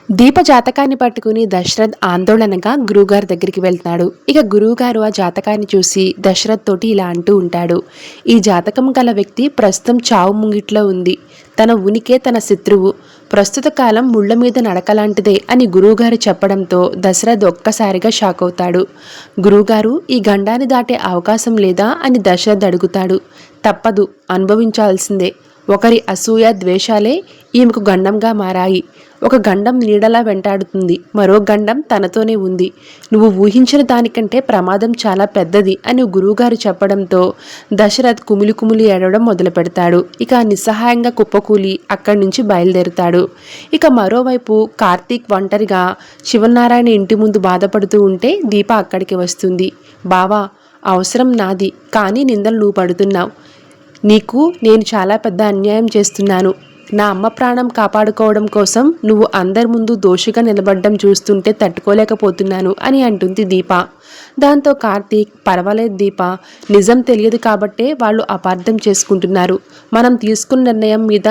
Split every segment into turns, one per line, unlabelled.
దీప జాతకాన్ని పట్టుకుని దశరథ్ ఆందోళనగా గురువుగారి దగ్గరికి వెళ్తాడు. ఇక గురువుగారు ఆ జాతకాన్ని చూసి దశరథ్ తోటి ఇలా అంటూ ఉంటాడు, ఈ జాతకం గల వ్యక్తి ప్రస్తుతం చావు ముంగిట్లో ఉంది. తన ఉనికే తన శత్రువు. ప్రస్తుత కాలం ముళ్ళ మీద నడకలాంటిదే అని గురువుగారు చెప్పడంతో దశరథ్ ఒక్కసారిగా షాక్ అవుతాడు. గురువుగారు, ఈ గండాన్ని దాటే అవకాశం లేదా అని దశరథ్ అడుగుతాడు. తప్పదు, అనుభవించాల్సిందే. ఒకరి అసూయ ద్వేషాలే ఈమెకు గండంగా మారాయి. ఒక గండం నీడలా వెంటాడుతుంది, మరో గండం తనతోనే ఉంది. నువ్వు ఊహించిన దానికంటే ప్రమాదం చాలా పెద్దది అని గురువుగారు చెప్పడంతో దశరథ్ కుమిలి కుమిలి ఏడవడం మొదలు పెడతాడు. ఇక నిస్సహాయంగా కుప్పకూలి అక్కడి నుంచి బయలుదేరుతాడు. ఇక మరోవైపు కార్తీక్ ఒంటరిగా శివనారాయణ ఇంటి ముందు బాధపడుతూ ఉంటే దీప అక్కడికి వస్తుంది. బావా, అవసరం నాది, కానీ నిందలు నువ్వు పడుతున్నావు. నీకు నేను చాలా పెద్ద అన్యాయం చేస్తున్నాను. నా అమ్మ ప్రాణం కాపాడుకోవడం కోసం నువ్వు అందరి ముందు దోషిగా నిలబడ్డం చూస్తుంటే తట్టుకోలేకపోతున్నాను అని అంటుంది దీప. దాంతో కార్తీక్, పర్వాలేదు దీప, నిజం తెలియదు కాబట్టే వాళ్ళు అపార్థం చేసుకుంటున్నారు. మనం తీసుకున్న నిర్ణయం మీద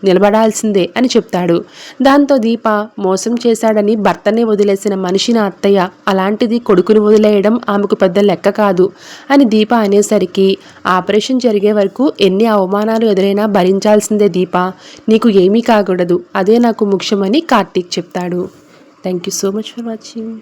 నిలబడాల్సిందే అని చెప్తాడు. దాంతో దీప, మోసం చేశాడని భర్తనే వదిలేసిన మనిషి నా అత్తయ్య, అలాంటిది కొడుకుని వదిలేయడం ఆమెకు పెద్ద లెక్క కాదు అని దీప అనేసరికి, ఆపరేషన్ జరిగే వరకు ఎన్ని అవమానాలు ఎదురైనా భరించాల్సిందే దీప, నీకు ఏమీ కాకూడదు, అదే నాకు ముఖ్యమని కార్తీక్ చెప్తాడు. Thank you so much for watching.